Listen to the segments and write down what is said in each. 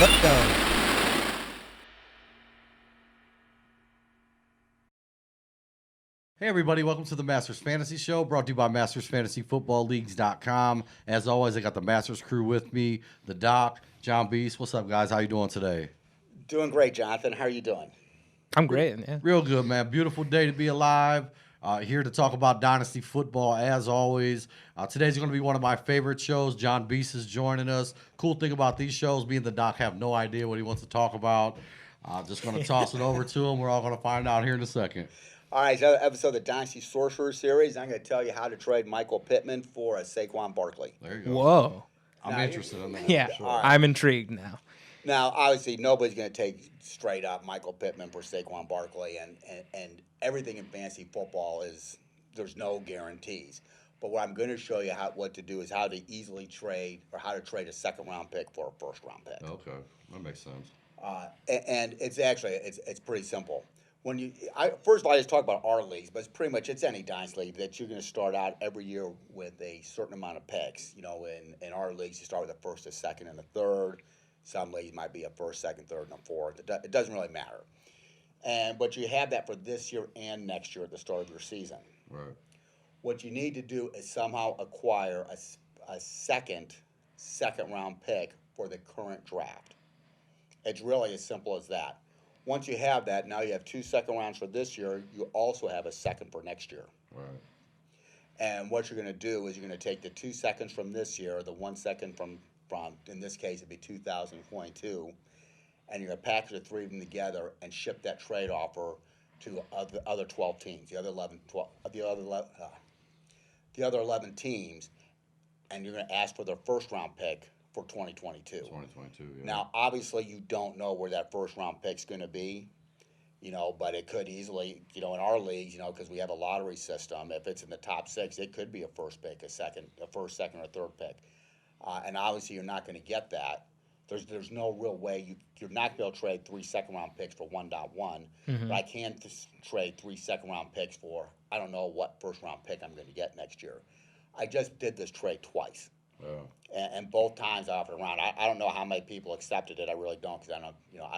Let's go. Hey everybody, welcome to the Masters Fantasy Show, brought to you by MastersFantasyFootballLeagues.com. As always, I got the Masters crew with me, the Doc, John Beast. What's up, guys? How you doing today? Doing great, Jonathan. How are you doing? I'm great. Yeah. Real good, man. Beautiful day to be alive. Here to talk about Dynasty Football, as always. Today's going to be one of my favorite shows. John Beast is joining us. Cool thing about these shows, me and the Doc have no idea what he wants to talk about. Just going to toss it over to him. We're all going to find out here in a second. All right, so another episode of the Dynasty Sorcerer series. I'm going to tell you how to trade Michael Pittman for a Saquon Barkley. There you go. Whoa. I'm interested in that. Yeah, Sure. Right. I'm intrigued now. Now, obviously, nobody's going to take straight up Michael Pittman for Saquon Barkley, and everything in fantasy football is there's no guarantees. But what I'm going to show you what to do is how to easily trade or how to trade a second-round pick for a first-round pick. Okay, that makes sense. And it's actually it's pretty simple. First of all, I just talk about our leagues, but it's any dynasty league that you're going to start out every year with a certain amount of picks. You know, in our leagues, you start with a first, a second, and a third. Some leagues might be a first, second, third, and a fourth. It doesn't really matter. But you have that for this year and next year at the start of your season. Right. What you need to do is somehow acquire a second round pick for the current draft. It's really as simple as that. Once you have that, now you have 2 second rounds for this year. You also have a second for next year. Right. And what you're going to do is you're going to take the 2 seconds from this year, the 1 second from in this case it'd be 2022, and you're going to package the three of them together and ship that trade offer to the other 12 teams, the other 11 teams, and you're going to ask for their first round pick for 2022. 2022, yeah. Now, obviously, you don't know where that first-round pick's going to be, but it could easily, in our leagues, because we have a lottery system, if it's in the top 6, it could be a first pick, a first, second, or third pick. And obviously, you're not going to get that. There's no real way. You're not going to be able to trade 3 second-round picks for 1.1, but I can trade 3 second-round picks for, I don't know what first-round pick I'm going to get next year. I just did this trade twice. Yeah. And both times I offered around. I don't know how many people accepted it. I really don't, because I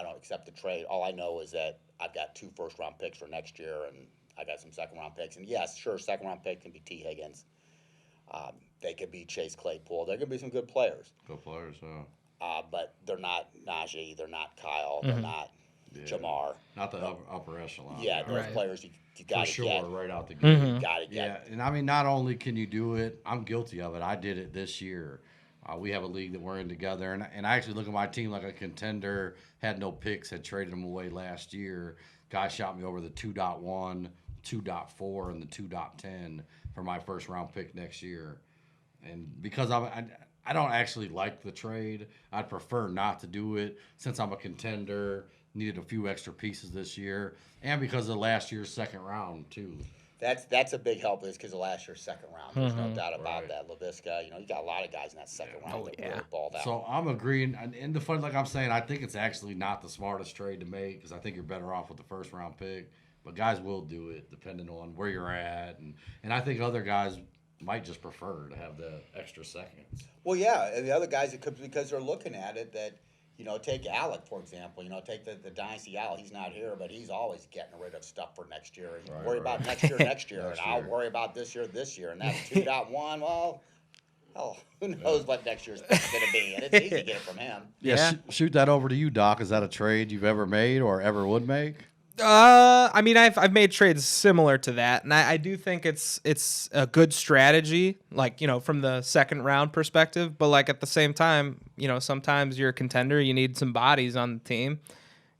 don't accept the trade. All I know is that I've got 2 first-round picks for next year, and I got some second-round picks. And yes, sure, second-round pick can be T. Higgins. They could be Chase Claypool. There could be some good players. Good players, yeah. But they're not Najee. They're not Kyle. They're not Jamar. Not the upper echelon. Yeah, those players you got to get. Right out the gate. You got to get. Yeah, and I mean, not only can you do it, I'm guilty of it. I did it this year. We have a league that we're in together, and I actually look at my team like a contender, had no picks, had traded them away last year. Guy shot me over the 2.1, 2.4, and the 2.10 for my first round pick next year. And because I don't actually like the trade, I'd prefer not to do it since I'm a contender, needed a few extra pieces this year, and because of last year's second round, too. That's a big help because of last year's second round. There's no doubt about that. LaVisca, you got a lot of guys in that second round that really balled out. So I'm agreeing. And the fun, like I'm saying, I think it's actually not the smartest trade to make because I think you're better off with the first round pick. But guys will do it depending on where you're at. And I think other guys might just prefer to have the extra seconds. Well, yeah. And the other guys, it could because they're looking at it that, take Alec, for example. Take the Dynasty Owl. He's not here, but he's always getting rid of stuff for next year. Worry about next year, and I'll worry about this year. And that's 2.1. Well, hell, who knows what next year's going to be? And it's easy to get it from him. Yeah. Shoot that over to you, Doc. Is that a trade you've ever made or ever would make? I mean, I've made trades similar to that, and I do think it's a good strategy, like, from the second round perspective. But like at the same time, sometimes you're a contender, you need some bodies on the team.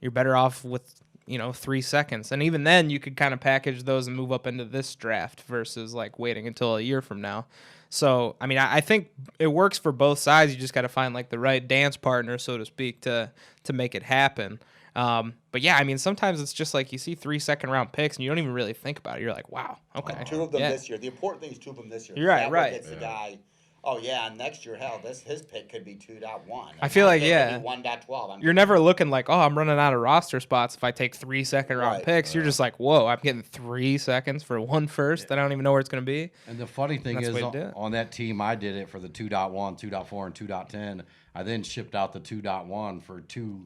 You're better off with 3 seconds, and even then, you could kind of package those and move up into this draft versus like waiting until a year from now. So I mean, I think it works for both sides. You just got to find like the right dance partner, so to speak, to make it happen. But yeah, I mean, sometimes it's just like you see 3 second round picks and you don't even really think about it. You're like, wow, okay. 2 of them this year. The important thing is 2 of them this year. You're right. It's the guy. Oh yeah, and next year, hell, his pick could be 2.1. I feel like, It yeah. could be 1.12. You're never looking like, oh, I'm running out of roster spots if I take 3 second-round Right. picks. You're just like, whoa, I'm getting 3 seconds for one first. I don't even know where it's going to be. And the funny thing That's is, the way to do it. on that team, I did it for the 2.1, 2.4, and 2.10. I then shipped out the 2.1 for 2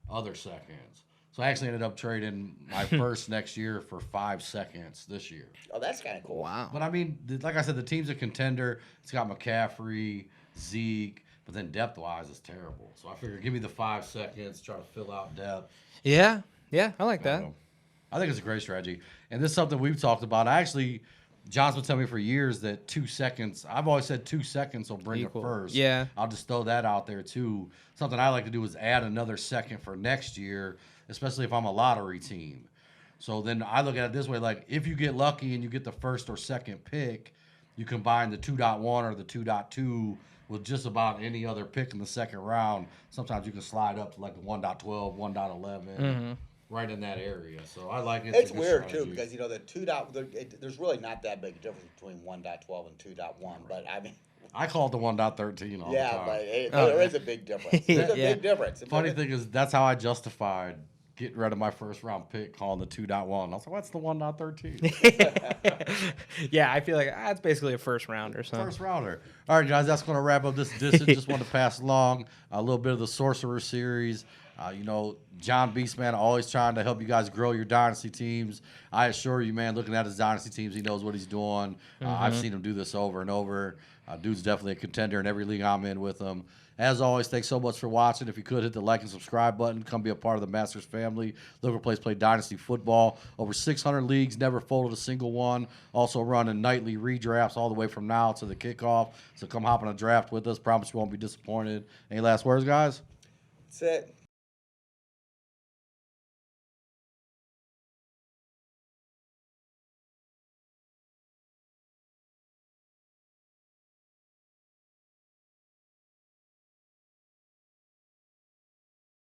other seconds. So I actually ended up trading my first next year for 5 seconds this year. Oh, that's kind of cool. Wow. But I mean, like I said, the team's a contender. It's got McCaffrey, Zeke, but then depth-wise, it's terrible. So I figured, give me the 5 seconds, try to fill out depth. Yeah. Yeah, I like that. I think it's a great strategy. And this is something we've talked about. John's been telling me for years that 2 seconds, I've always said 2 seconds will bring Equal. it first. Yeah. I'll just throw that out there too. Something I like to do is add another second for next year, especially if I'm a lottery team. So then I look at it this way, like if you get lucky and you get the first or second pick, you combine the 2.1 or the 2.2 with just about any other pick in the second round. Sometimes you can slide up to like the 1.12, 1.11, right in that area. So I like it. It's weird too because the 2. There's really not that big a difference between 1.12 and 2.1, but I mean. I call it the 1.13 all the Yeah, time. but there is a big difference. There's a big difference. Funny thing is, that's how I justified getting rid of my first round pick, calling the 2.1. I was like, what's the 1.13? Yeah, I feel like it's basically a first round or something. First rounder. All right, guys, that's going to wrap up this edition. Just wanted to pass along a little bit of the Sorcerer series. John Beastman always trying to help you guys grow your dynasty teams. I assure you, man, looking at his dynasty teams, he knows what he's doing. I've seen him do this over and over. Dude's definitely a contender in every league I'm in with him. As always, thanks so much for watching. If you could, hit the like and subscribe button. Come be a part of the Masters family. Local place play Dynasty Football. Over 600 leagues, never folded a single one. Also running nightly redrafts all the way from now to the kickoff. So come hop on a draft with us. Promise you won't be disappointed. Any last words, guys? That's it.